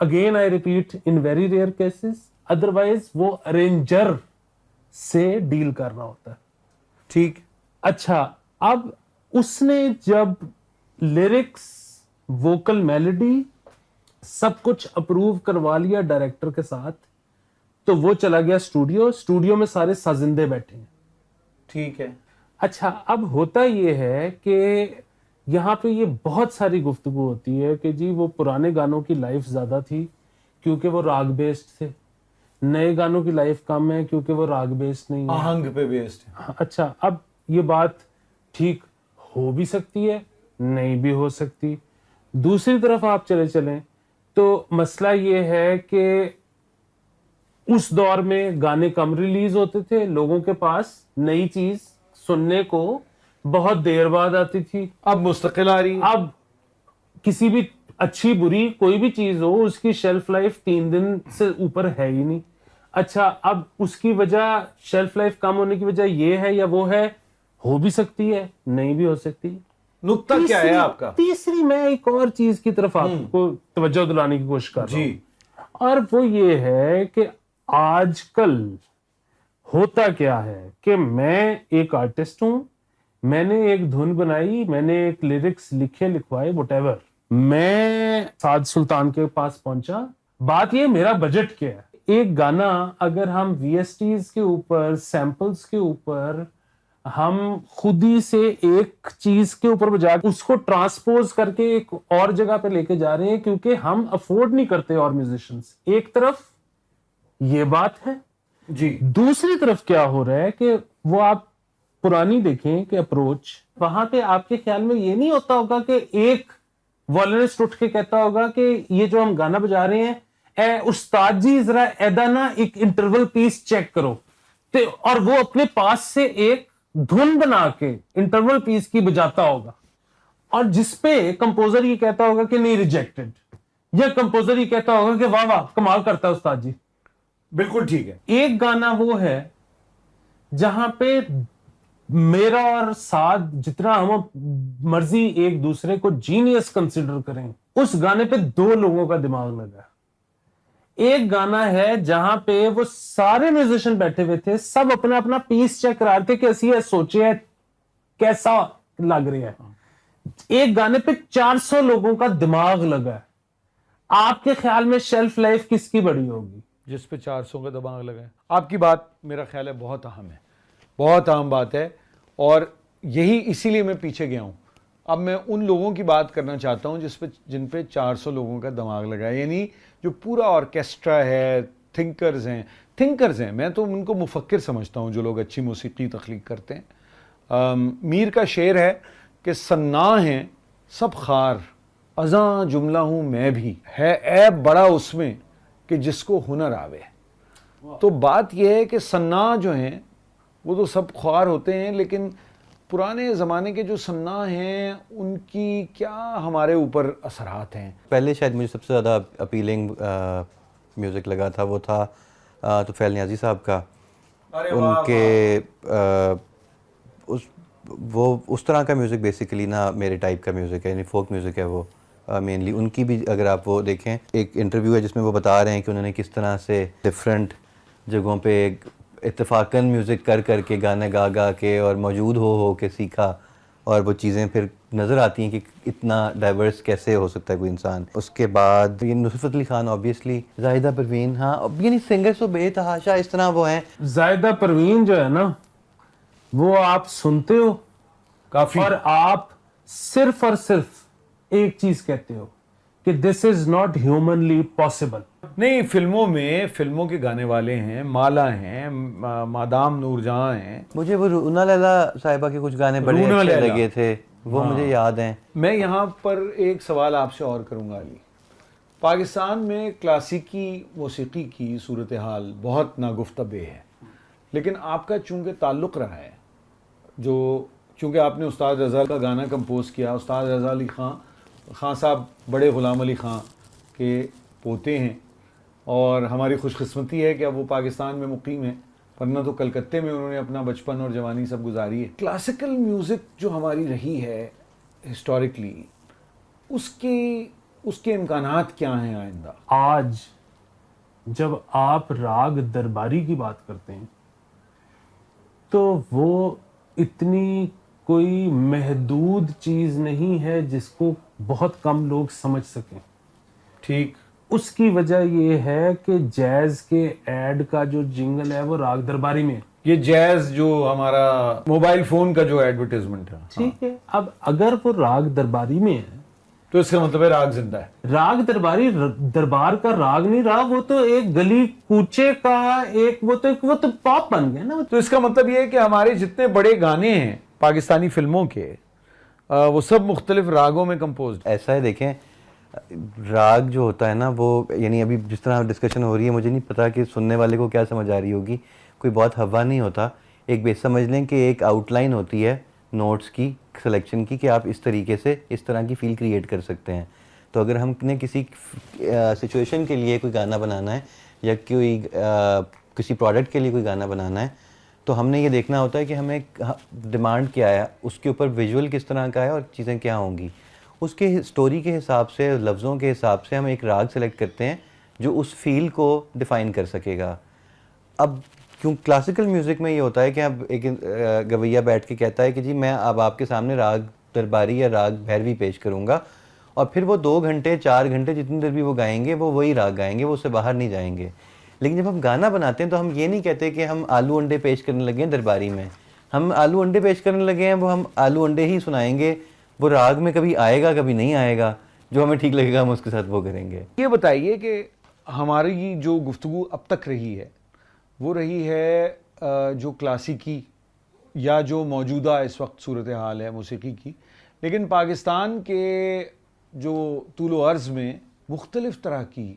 again I repeat in very rare cases, otherwise وہ ارینجر سے ڈیل کر رہا ہوتا ہے. ٹھیک. اچھا اب اس نے جب لیرکس، ووکل میلڈی سب کچھ اپروو کروا لیا ڈائریکٹر کے ساتھ، تو وہ چلا گیا اسٹوڈیو میں سارے سازندے بیٹھے ہیں. ٹھیک ہے. اچھا اب ہوتا یہ ہے کہ یہاں پہ یہ بہت ساری گفتگو ہوتی ہے کہ جی وہ پرانے گانوں کی لائف زیادہ تھی کیونکہ وہ راگ بیسڈ تھے، نئے گانوں کی لائف کم ہے کیونکہ وہ راگ بیسڈ نہیں ہے. آہنگ پہ بیسڈ ہے. اچھا اب یہ بات ٹھیک ہو بھی سکتی ہے، نہیں بھی ہو سکتی. دوسری طرف آپ چلیں تو مسئلہ یہ ہے کہ اس دور میں گانے کم ریلیز ہوتے تھے، لوگوں کے پاس نئی چیز سننے کو بہت دیر بعد آتی تھی. اب مستقل آ رہی ہے. اب کسی بھی اچھی بری کوئی بھی چیز ہو، اس کی شیلف لائف 3 دن سے اوپر ہے ہی نہیں. اچھا اب اس کی وجہ، شیلف لائف کم ہونے کی وجہ یہ ہے یا وہ ہے، ہو بھی سکتی ہے نہیں بھی ہو سکتی. نقطہ کیا ہے آپ کا؟ تیسری میں ایک اور چیز کی طرف آپ کو توجہ دلانے کی کوشش کر رہا ہوں، جی. اور وہ یہ ہے کہ آج کل ہوتا کیا ہے کہ میں ایک آرٹسٹ ہوں، میں نے ایک دھن بنائی، میں نے ایک لیرکس لکھے لکھوائے وٹ ایور، میں سعد سلطان کے پاس پہنچا. بات یہ میرا بجٹ کیا ہے. ایک گانا اگر ہم وی ایس ٹیز کے اوپر، سیمپلز کے اوپر، ہم خود ہی سے ایک چیز کے اوپر بجا کے اس کو ٹرانسپوز کر کے ایک اور جگہ پہ لے کے جا رہے ہیں کیونکہ ہم افورڈ نہیں کرتے اور میوزیشنز. ایک طرف یہ بات ہے. جی. دوسری طرف کیا ہو رہا ہے کہ وہ آپ پرانی دیکھیں کہ اپروچ وہاں پہ آپ کے خیال میں یہ نہیں ہوتا ہوگا کہ ایک وائلنسٹ اٹھ کے کہتا ہوگا کہ یہ جو ہم گانا بجا رہے ہیں، اے استاد جی ذرا ایدا نا ایک انٹرول پیس چیک کرو، اور وہ اپنے پاس سے ایک دھن بنا کے انٹرول پیس کی بجاتا ہوگا، اور جس پہ کمپوزر یہ کہتا ہوگا کہ نہیں ریجیکٹڈ، یا کمپوزر یہ کہتا ہوگا کہ واہ واہ کمال کرتا ہے استاد جی. بالکل ٹھیک ہے. ایک گانا وہ ہے جہاں پہ میرا اور سعد جتنا ہم مرضی ایک دوسرے کو جینیس کنسیڈر کریں، اس گانے پہ 2 لوگوں کا دماغ لگا. ایک گانا ہے جہاں پہ وہ سارے میوزیشن بیٹھے ہوئے تھے، سب اپنا اپنا پیس چیک کرا رہے تھے کہ اسی یہ سوچے ہے کیسا لگ رہا ہے. ایک گانے پہ 400 لوگوں کا دماغ لگا ہے. آپ کے خیال میں شیلف لائف کس کی بڑی ہوگی؟ جس پہ 400 کا دماغ لگا ہے. آپ کی بات میرا خیال ہے بہت اہم ہے، بہت اہم بات ہے، اور یہی اسی لیے میں پیچھے گیا ہوں. اب میں ان لوگوں کی بات کرنا چاہتا ہوں جن پہ 400 لوگوں کا دماغ لگا ہے، یعنی جو پورا آرکیسٹرا ہے، تھنکرز ہیں. میں تو ان کو مفکر سمجھتا ہوں جو لوگ اچھی موسیقی تخلیق کرتے ہیں. میر کا شعر ہے کہ صناع ہیں سب خار، ازاں جملہ ہوں میں بھی، ہے عیب بڑا اس میں کہ جس کو ہنر آوے. تو بات یہ ہے کہ صناع جو ہیں وہ تو سب خوار ہوتے ہیں، لیکن پرانے زمانے کے جو صناع ہیں ان کی کیا ہمارے اوپر اثرات ہیں. پہلے شاید مجھے سب سے زیادہ اپیلنگ میوزک لگا تھا وہ تھا طفیل نیازی صاحب کا. ان کے وہ اس طرح کا میوزک بیسیکلی نا میرے ٹائپ کا میوزک ہے، یعنی فوک میوزک ہے وہ مینلی. ان کی بھی اگر آپ وہ دیکھیں، ایک انٹرویو ہے جس میں وہ بتا رہے ہیں کہ انہوں نے کس طرح سے ڈفرینٹ جگہوں پہ اتفاقاً میوزک کر کے گانے گا کے اور موجود ہو کے سیکھا، اور وہ چیزیں پھر نظر آتی ہیں کہ اتنا ڈائیورس کیسے ہو سکتا ہے کوئی انسان. اس کے بعد یہ نصرت علی خان آبویسلی، زاہدہ پروین، ہاں یعنی سنگر تو بے تحاشا اس طرح وہ ہیں. زاہدہ پروین جو ہے نا وہ آپ سنتے ہو کافی، اور آپ صرف اور صرف ایک چیز کہتے ہو کہ دس از ناٹ ہیومنلی پاسبل. نہیں، فلموں کے گانے والے ہیں، مالا ہیں، مادام نور جہاں ہیں. مجھے وہ رونا لیلا صاحبہ کے کچھ گانے بڑے اچھے لگے تھے، وہ مجھے یاد ہیں. میں یہاں پر ایک سوال آپ سے اور کروں گا علی. پاکستان میں کلاسیکی موسیقی کی صورتحال بہت ناگفتہ ہے، لیکن آپ کا چونکہ تعلق رہا ہے، چونکہ آپ نے استاد رضا کا گانا کمپوز کیا. استاد رضا علی خان صاحب بڑے غلام علی خان کے پوتے ہیں، اور ہماری خوش قسمتی ہے کہ اب وہ پاکستان میں مقیم ہیں. ورنہ تو کلکتے میں انہوں نے اپنا بچپن اور جوانی سب گزاری ہے. کلاسیکل میوزک جو ہماری رہی ہے ہسٹوریکلی, اس کے امکانات کیا ہیں آئندہ؟ آج جب آپ راگ درباری کی بات کرتے ہیں تو وہ اتنی کوئی محدود چیز نہیں ہے جس کو بہت کم لوگ سمجھ سکیں. ٹھیک. اس کی وجہ یہ ہے کہ جیز کے ایڈ کا جو جنگل ہے وہ راگ درباری میں ہے. یہ جیز جو ہمارا موبائل فون کا جو ایڈورٹیزمنٹ ہے, ٹھیک ہے, اب اگر وہ راگ درباری میں ہے تو اس کا مطلب ہے راگ زندہ ہے. راگ درباری دربار کا راگ نہیں رہا, وہ تو ایک گلی کوچے کا وہ تو پاپ بن گیا نا. تو اس کا مطلب یہ ہے کہ ہمارے جتنے بڑے گانے ہیں پاکستانی فلموں کے, وہ سب مختلف راگوں میں کمپوزڈ. ایسا ہے, دیکھیں راگ جو ہوتا ہے نا وہ, یعنی ابھی جس طرح ڈسکشن ہو رہی ہے مجھے نہیں پتا کہ سننے والے کو کیا سمجھ آ رہی ہوگی, کوئی بہت ہوا نہیں ہوتا. ایک بیس سمجھ لیں کہ ایک آؤٹ لائن ہوتی ہے نوٹس کی سلیکشن کی, کہ آپ اس طریقے سے اس طرح کی فیل کریٹ کر سکتے ہیں. تو اگر ہم نے کسی سچویشن کے لیے کوئی گانا بنانا ہے یا کسی پروڈکٹ کے لیے کوئی گانا بنانا ہے تو ہم نے یہ دیکھنا ہوتا ہے کہ ہمیں ڈیمانڈ کیا ہے, اس کے اوپر ویژول کس طرح کا ہے اور چیزیں کیا ہوں گی. اس کے سٹوری کے حساب سے, لفظوں کے حساب سے ہم ایک راگ سلیکٹ کرتے ہیں جو اس فیل کو ڈیفائن کر سکے گا. اب کیوں کلاسیکل میوزک میں یہ ہوتا ہے کہ اب ایک گویہ بیٹھ کے کہتا ہے کہ جی میں اب آپ کے سامنے راگ درباری یا راگ بھیروی پیش کروں گا, اور پھر وہ 2 گھنٹے 4 گھنٹے جتنی دیر بھی وہ گائیں گے وہ وہی راگ گائیں گے, وہ اس سے باہر نہیں جائیں گے. لیکن جب ہم گانا بناتے ہیں تو ہم یہ نہیں کہتے کہ ہم آلو انڈے پیش کرنے لگے ہیں درباری میں, ہم آلو انڈے پیش کرنے لگے ہیں, وہ ہم آلو انڈے ہی سنائیں گے, وہ راگ میں کبھی آئے گا کبھی نہیں آئے گا, جو ہمیں ٹھیک لگے گا ہم اس کے ساتھ وہ کریں گے. یہ بتائیے کہ ہماری جو گفتگو اب تک رہی ہے وہ رہی ہے جو کلاسیکی یا جو موجودہ اس وقت صورتحال ہے موسیقی کی, لیکن پاکستان کے جو طول و عرض میں مختلف طرح کی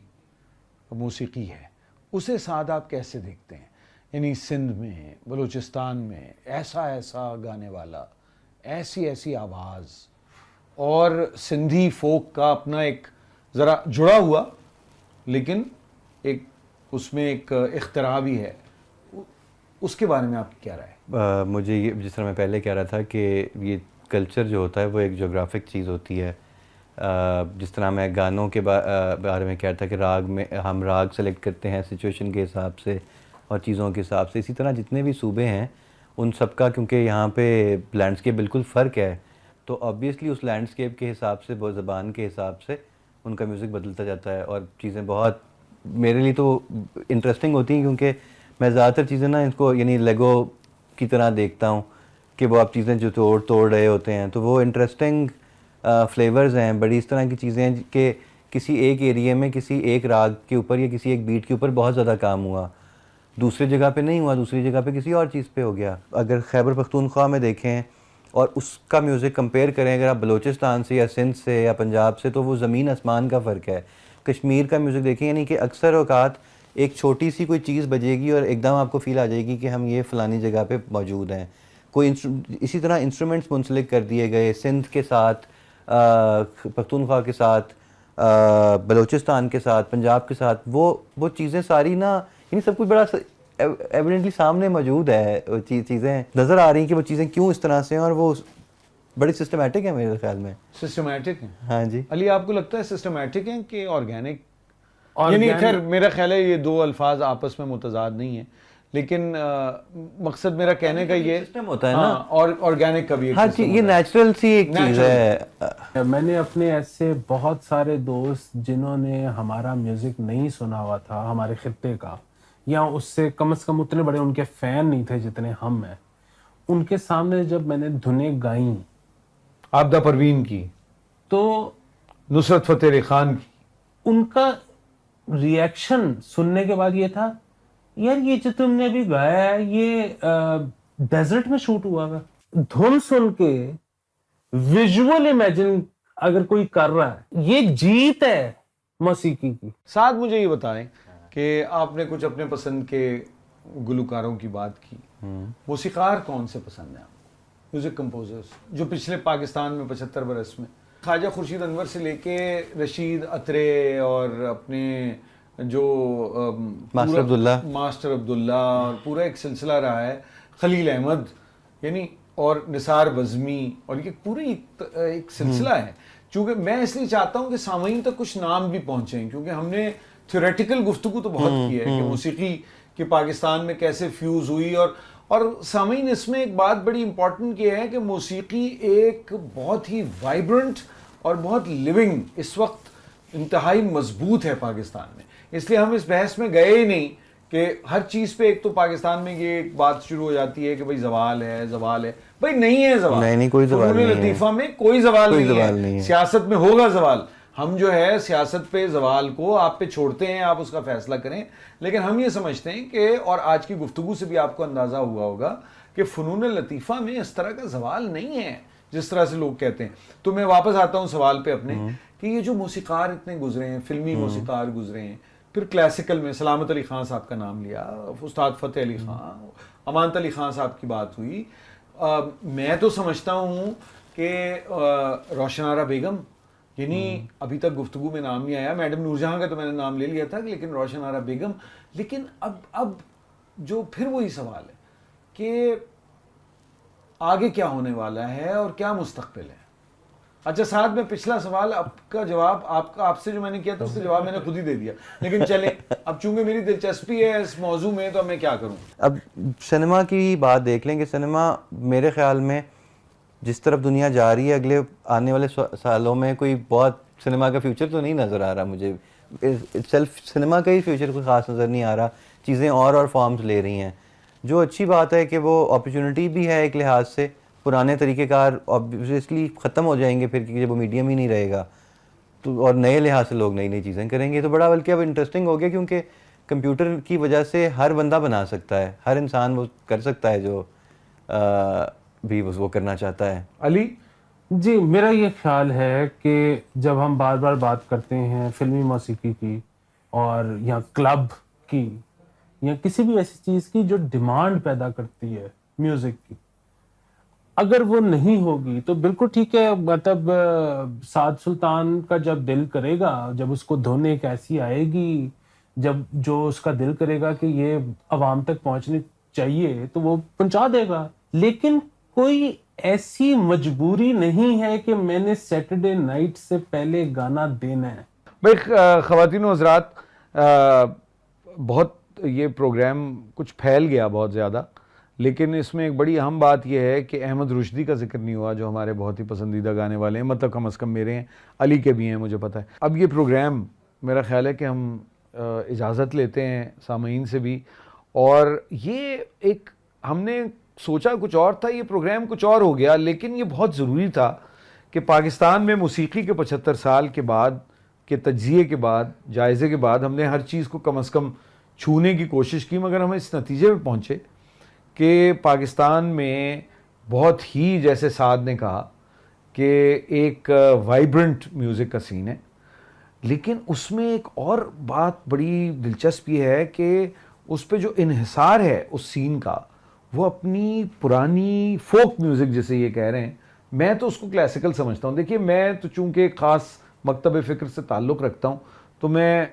موسیقی ہے اسے ساتھ آپ کیسے دیکھتے ہیں؟ یعنی سندھ میں, بلوچستان میں ایسا گانے والا, ایسی آواز, اور سندھی فوک کا اپنا ایک ذرا جڑا ہوا لیکن ایک اس میں ایک اختراع بھی ہے, اس کے بارے میں آپ کی کیا رائے ہے؟ مجھے یہ جس طرح میں پہلے کہہ رہا تھا کہ یہ کلچر جو ہوتا ہے وہ ایک جغرافک چیز ہوتی ہے. جس طرح میں گانوں کے بارے میں کہہ رہا تھا کہ راگ میں ہم راگ سلیکٹ کرتے ہیں سچویشن کے حساب سے اور چیزوں کے حساب سے, اسی طرح جتنے بھی صوبے ہیں ان سب کا کیونکہ یہاں پہ لینڈسکیپ بالکل فرق ہے تو آبویسلی اس لینڈسکیپ کے حساب سے, وہ زبان کے حساب سے ان کا میوزک بدلتا جاتا ہے. اور چیزیں بہت میرے لیے تو انٹرسٹنگ ہوتی ہیں کیونکہ میں زیادہ تر چیزیں نا اس کو یعنی لیگو کی طرح دیکھتا ہوں کہ وہ آپ چیزیں جو توڑ رہے ہوتے ہیں تو وہ انٹرسٹنگ فلیورز ہیں, بڑی اس طرح کی چیزیں ہیں کہ کسی ایک ایریے میں کسی ایک راگ کے اوپر یا کسی ایک بیٹ کے اوپر بہت زیادہ کام ہوا, دوسری جگہ پہ نہیں ہوا, دوسری جگہ پہ کسی اور چیز پہ ہو گیا. اگر خیبر پختونخوا میں دیکھیں اور اس کا میوزک کمپیئر کریں اگر آپ بلوچستان سے یا سندھ سے یا پنجاب سے, تو وہ زمین آسمان کا فرق ہے. کشمیر کا میوزک دیکھیں یعنی کہ اکثر اوقات ایک چھوٹی سی کوئی چیز بجے گی اور ایک دم آپ کو فیل آ جائے گی کہ ہم یہ فلانی جگہ پہ موجود ہیں. کوئی اسی طرح انسٹرومنٹس منسلک کر دیے گئے سندھ کے ساتھ, پختونخوا کے ساتھ, بلوچستان کے ساتھ, پنجاب کے ساتھ, وہ چیزیں ساری نا یعنی سب کچھ بڑا ایویڈنٹلی سامنے موجود ہے, چیزیں نظر آ رہی ہیں کہ وہ چیزیں کیوں اس طرح سے ہیں, اور وہ بڑی سسٹمیٹک ہیں میرے خیال میں. سسٹمیٹک ہیں؟ ہاں جی. علی آپ کو لگتا ہے سسٹمیٹک ہیں کہ آرگینک؟ یعنی خیر میرا خیال ہے یہ دو الفاظ آپس میں متضاد نہیں ہیں, لیکن مقصد میرا کہنے کا یہ سسٹم ہوتا ہے نا, اور آرگینک کا بھی ایک ہر چیز یہ نیچرل سی ایک چیز ہے. میں نے اپنے ایسے بہت سارے دوست جنہوں نے ہمارا میوزک نہیں سنا ہوا تھا ہمارے خطے کا, یا اس سے کم از کم اتنے بڑے ان کے فین نہیں تھے جتنے ہم ہیں, ان کے سامنے جب میں نے دھنیں گائیں عابدہ پروین کی, تو نصرت فتح علی خان کی, ان کا ریئیکشن سننے کے بعد یہ تھا یار یہ جو تم نے ابھی گایا ہے یہ ڈیزرٹ میں شوٹ ہوا ہے. دھن سن کے ویژول امیجن اگر کوئی کر رہا ہے, یہ جیت ہے موسیقی کی. ساتھ مجھے یہ بتائیں کہ آپ نے کچھ اپنے پسند کے گلوکاروں کی بات کی, موسیقار کون سے پسند ہیں آپ, میوزک کمپوزرز جو پچھلے پاکستان میں 75 برس میں خواجہ خورشید انور سے لے کے رشید اترے اور اپنے جو ماسٹر عبداللہ اور پورا ایک سلسلہ رہا ہے, خلیل احمد یعنی اور نثار بزمی, اور یہ پوری ایک سلسلہ ہے. چونکہ میں اس لیے چاہتا ہوں کہ سامعین تک کچھ نام بھی پہنچیں, کیونکہ ہم نے تھیوریٹیکل گفتگو تو بہت کی ہے کہ موسیقی کہ پاکستان میں کیسے فیوز ہوئی, اور سامعین اس میں ایک بات بڑی امپورٹنٹ یہ ہے کہ موسیقی ایک بہت ہی وائبرنٹ اور بہت لیونگ اس وقت انتہائی مضبوط ہے پاکستان میں. اس لیے ہم اس بحث میں گئے ہی نہیں کہ ہر چیز پہ ایک تو پاکستان میں یہ ایک بات شروع ہو جاتی ہے کہ بھائی زوال ہے, زوال ہے. بھائی نہیں ہے زوال, نہیں کوئی زوال نہیں ہے. لطیفہ میں کوئی زوال نہیں ہے. سیاست میں ہوگا زوال, ہم جو ہے سیاست پہ زوال کو آپ پہ چھوڑتے ہیں, آپ اس کا فیصلہ کریں. لیکن ہم یہ سمجھتے ہیں کہ, اور آج کی گفتگو سے بھی آپ کو اندازہ ہوا ہوگا کہ فنون لطیفہ میں اس طرح کا زوال نہیں ہے جس طرح سے لوگ کہتے ہیں. تو میں واپس آتا ہوں سوال پہ اپنے کہ یہ جو موسیقار اتنے گزرے ہیں, فلمی موسیقار گزرے ہیں, پھر کلاسیکل میں سلامت علی خان صاحب کا نام لیا, استاد فتح علی خان, امانت علی خان صاحب کی بات ہوئی. میں تو سمجھتا ہوں کہ روشن آرا بیگم, یعنی ابھی تک گفتگو میں نام نہیں آیا, میڈم نور جہاں کا تو میں نے نام لے لیا تھا, لیکن روشن آرا بیگم. لیکن اب جو پھر وہی سوال ہے کہ آگے کیا ہونے والا ہے اور کیا مستقبل ہے. اچھا ساتھ میں پچھلا سوال آپ کا جواب آپ سے جو میں نے کیا تھا اس کا جواب میں نے خود ہی دے دیا, لیکن چلیں اب چونکہ میری دلچسپی ہے اس موضوع میں تو میں کیا کروں. اب سنیما کی بات دیکھ لیں کہ سنیما میرے خیال میں جس طرف دنیا جا رہی ہے اگلے آنے والے سالوں میں کوئی بہت سنیما کا فیوچر تو نہیں نظر آ رہا مجھے. سیلف سنیما کا ہی فیوچر کوئی خاص نظر نہیں آ رہا. چیزیں اور فارمز لے رہی ہیں, جو اچھی بات ہے کہ وہ اپرچونٹی بھی ہے ایک لحاظ سے. پرانے طریقہ کار آبویسلی ختم ہو جائیں گے پھر, کیونکہ جب وہ میڈیم ہی نہیں رہے گا تو, اور نئے لحاظ سے لوگ نئی نئی چیزیں کریں گے. تو بڑا بلکہ اب انٹرسٹنگ ہو گیا, کیونکہ کمپیوٹر کی وجہ سے ہر بندہ بنا سکتا ہے, ہر انسان وہ کر سکتا ہے جو بھی وہ کرنا چاہتا ہے. علی جی, میرا یہ خیال ہے کہ جب ہم بار بار بات کرتے ہیں فلمی موسیقی کی اور یا کلب کی یا کسی بھی ایسی چیز کی جو ڈیمانڈ پیدا کرتی ہے میوزک کی, اگر وہ نہیں ہوگی تو بالکل ٹھیک ہے. مطلب سعد سلطان کا جب دل کرے گا, جب اس کو دھن ایک ایسی آئے گی جب جو اس کا دل کرے گا کہ یہ عوام تک پہنچنی چاہیے تو وہ پہنچا دے گا. لیکن کوئی ایسی مجبوری نہیں ہے کہ میں نے سیٹرڈے نائٹ سے پہلے گانا دینا ہے. بھائی خواتین و حضرات, بہت یہ پروگرام کچھ پھیل گیا بہت زیادہ, لیکن اس میں ایک بڑی اہم بات یہ ہے کہ احمد رشدی کا ذکر نہیں ہوا, جو ہمارے بہت ہی پسندیدہ گانے والے ہیں, مطلب کم از کم میرے ہیں, علی کے بھی ہیں مجھے پتہ ہے. اب یہ پروگرام میرا خیال ہے کہ ہم اجازت لیتے ہیں سامعین سے بھی, اور یہ ایک ہم نے سوچا کچھ اور تھا, یہ پروگرام کچھ اور ہو گیا, لیکن یہ بہت ضروری تھا کہ پاکستان میں موسیقی کے 75 سال کے بعد کے تجزیے کے بعد, جائزے کے بعد, ہم نے ہر چیز کو کم از کم چھونے کی کوشش کی, مگر ہم اس نتیجے پہ پہنچے کہ پاکستان میں بہت ہی, جیسے سعد نے کہا, کہ ایک وائبرنٹ میوزک کا سین ہے. لیکن اس میں ایک اور بات بڑی دلچسپ یہ ہے کہ اس پہ جو انحصار ہے اس سین کا, وہ اپنی پرانی فوک میوزک جسے یہ کہہ رہے ہیں, میں تو اس کو کلاسیکل سمجھتا ہوں. دیکھیے میں تو چونکہ ایک خاص مکتب فکر سے تعلق رکھتا ہوں, تو میں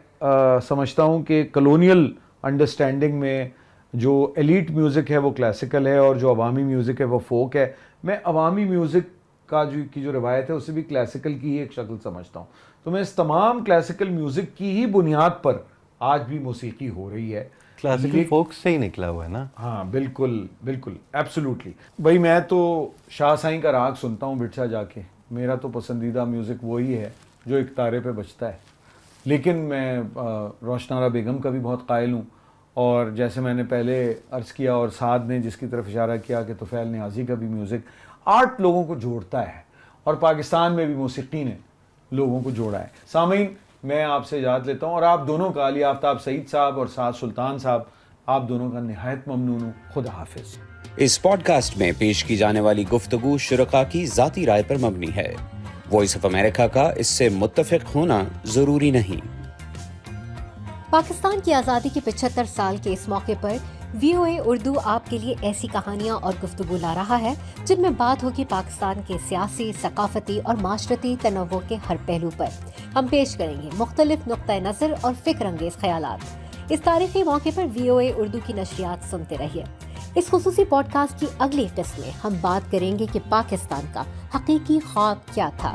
سمجھتا ہوں کہ کلونیل انڈرسٹینڈنگ میں جو ایلیٹ میوزک ہے وہ کلاسیکل ہے اور جو عوامی میوزک ہے وہ فوک ہے. میں عوامی میوزک کا کی جو روایت ہے اسے بھی کلاسیکل کی ہی ایک شکل سمجھتا ہوں. تو میں اس تمام کلاسیکل میوزک کی ہی بنیاد پر آج بھی موسیقی ہو رہی ہے. کلاسیکل فوک سے ہی نکلا ہوا ہے نا. ہاں بالکل بالکل ایبسلیوٹلی. بھائی میں تو شاہ سائیں کا راگ سنتا ہوں بٹھا جا کے, میرا تو پسندیدہ میوزک وہی ہے جو ایک تارے پہ بجتا ہے. لیکن میں روشن آرا بیگم کا بھی بہت قائل ہوں, اور جیسے میں نے پہلے عرض کیا اور سعد نے جس کی طرف اشارہ کیا کہ طفیل نیازی کا بھی میوزک آرٹ لوگوں کو جوڑتا ہے, اور پاکستان میں بھی موسیقی نے لوگوں کو جوڑا ہے. سامعین میں آپ سے اجازت لیتا ہوں, اور آپ دونوں کا, علی آفتاب سعید صاحب اور سعد سلطان صاحب, آپ دونوں کا نہایت ممنون ہوں. خدا حافظ. اس پوڈ کاسٹ میں پیش کی جانے والی گفتگو شرکاء کی ذاتی رائے پر مبنی ہے. وائس آف امریکہ کا اس سے متفق ہونا ضروری نہیں. پاکستان کی آزادی کے 75 سال کے اس موقع پر VOA اردو آپ کے لیے ایسی کہانیاں اور گفتگو لا رہا ہے جن میں بات ہوگی پاکستان کے سیاسی، ثقافتی اور معاشرتی تنوع کے ہر پہلو پر۔ ہم پیش کریں گے مختلف نقطۂ نظر اور فکر انگیز خیالات۔ اس تاریخی موقع پر VOA اردو کی نشریات سنتے رہیے۔ اس خصوصی پوڈ کاسٹ کی اگلی قسط میں ہم بات کریں گے کہ پاکستان کا حقیقی خواب کیا تھا۔